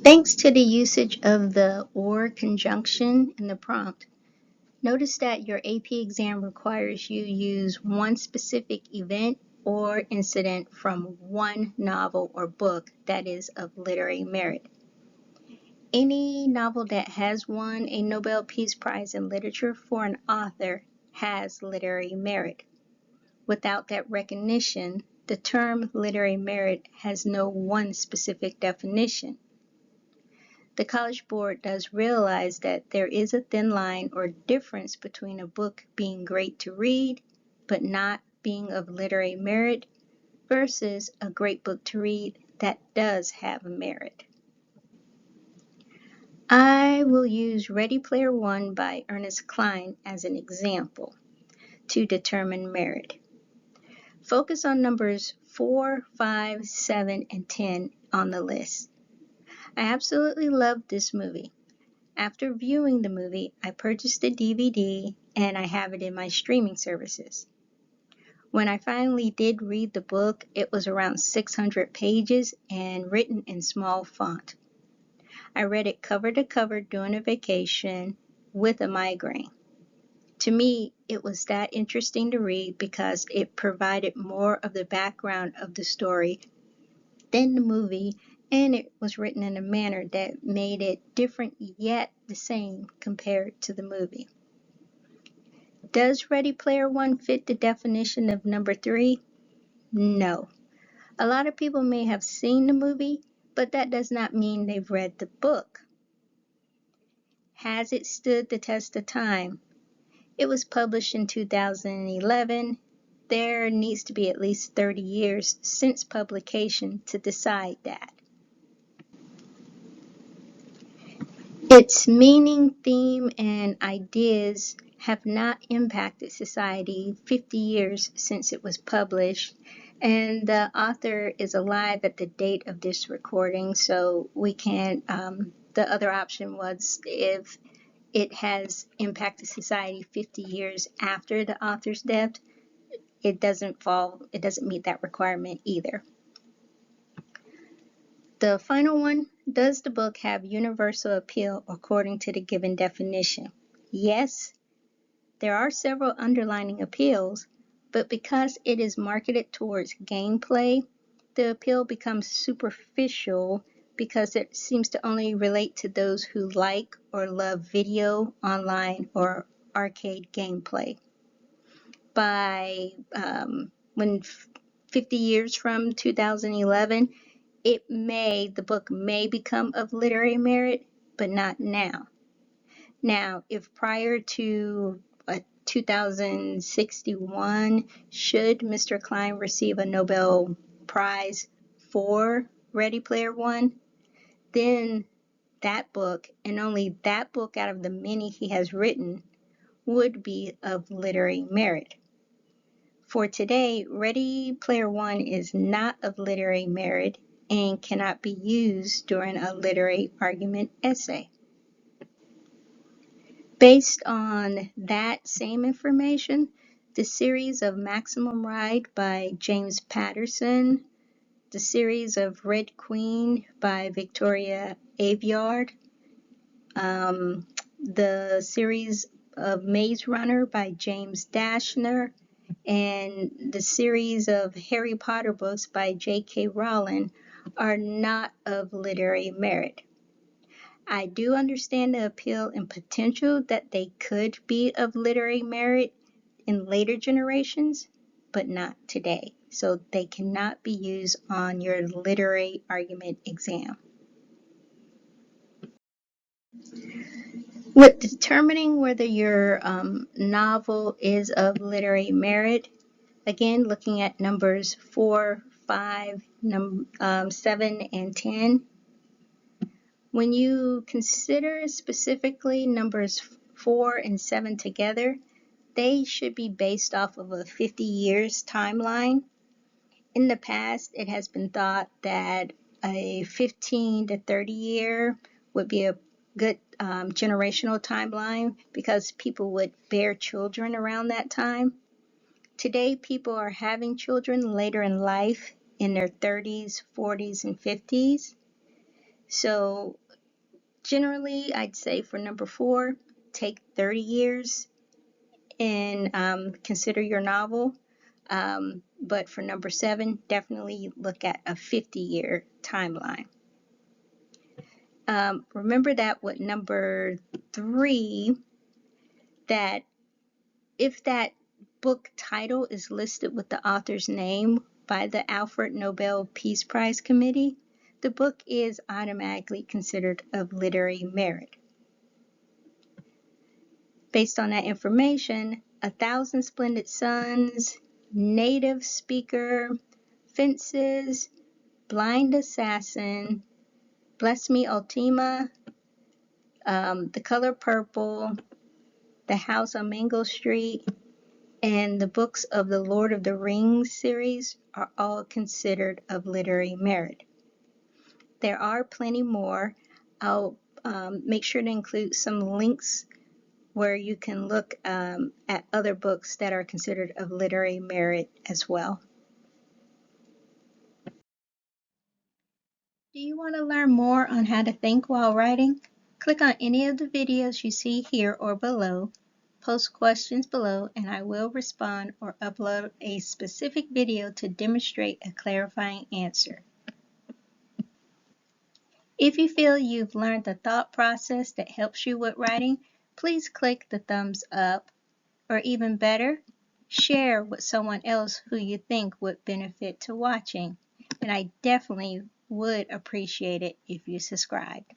Thanks to the usage of the or conjunction in the prompt, notice that your AP exam requires you use one specific event or incident from one novel or book that is of literary merit. Any novel that has won a Nobel Peace Prize in Literature for an author has literary merit. Without that recognition, the term literary merit has no one specific definition. The College Board does realize that there is a thin line or difference between a book being great to read but not being of literary merit versus a great book to read that does have merit. I will use Ready Player One by Ernest Cline as an example to determine merit. Focus on numbers 4, 5, 7, and 10 on the list. I absolutely loved this movie. After viewing the movie, I purchased the DVD and I have it in my streaming services. When I finally did read the book, it was around 600 pages and written in small font. I read it cover to cover during a vacation with a migraine. To me, it was that interesting to read because it provided more of the background of the story than the movie, and it was written in a manner that made it different yet the same compared to the movie. Does Ready Player One fit the definition of number 3? No. A lot of people may have seen the movie, but that does not mean they've read the book. Has it stood the test of time? It was published in 2011. There needs to be at least 30 years since publication to decide that. Its meaning, theme, and ideas have not impacted society 50 years since it was published, and the author is alive at the date of this recording, so we can't. The other option was if it has impacted society 50 years after the author's death, it doesn't meet that requirement either. The final one, does the book have universal appeal according to the given definition? Yes, there are several underlining appeals, but because it is marketed towards gameplay, the appeal becomes superficial because it seems to only relate to those who like or love video, online, or arcade gameplay. By when 50 years from 2011, the book may become of literary merit, but not now. Now, if prior to 2061, should Mr. Cline receive a Nobel Prize for Ready Player One, then that book, and only that book out of the many he has written, would be of literary merit. For today, Ready Player One is not of literary merit and cannot be used during a literary argument essay. Based on that same information, the series of Maximum Ride by James Patterson, the series of Red Queen by Victoria Aveyard, the series of Maze Runner by James Dashner, and the series of Harry Potter books by J.K. Rowling are not of literary merit. I do understand the appeal and potential that they could be of literary merit in later generations, but not today. So they cannot be used on your literary argument exam. With determining whether your novel is of literary merit, again, looking at numbers 4, 5, 7, and 10, when you consider specifically numbers 4 and 7 together, they should be based off of a 50 years timeline. In the past, it has been thought that a 15 to 30 year would be a good generational timeline because people would bear children around that time. Today, people are having children later in life in their 30s, 40s, and 50s. So generally, I'd say for number 4, take 30 years and consider your novel. But for number 7, definitely look at a 50-year timeline. Remember that with number 3, that if that book title is listed with the author's name by the Alfred Nobel Peace Prize Committee, the book is automatically considered of literary merit. Based on that information, A Thousand Splendid Suns, Native Speaker, Fences, Blind Assassin, Bless Me Ultima, The Color Purple, The House on Mango Street, and the books of the Lord of the Rings series are all considered of literary merit. There are plenty more. I'll make sure to include some links where you can look at other books that are considered of literary merit as well. Do you want to learn more on how to think while writing? Click on any of the videos you see here or below, post questions below, and I will respond or upload a specific video to demonstrate a clarifying answer. If you feel you've learned the thought process that helps you with writing, please click the thumbs up, or even better, share with someone else who you think would benefit to watching. And I definitely would appreciate it if you subscribed.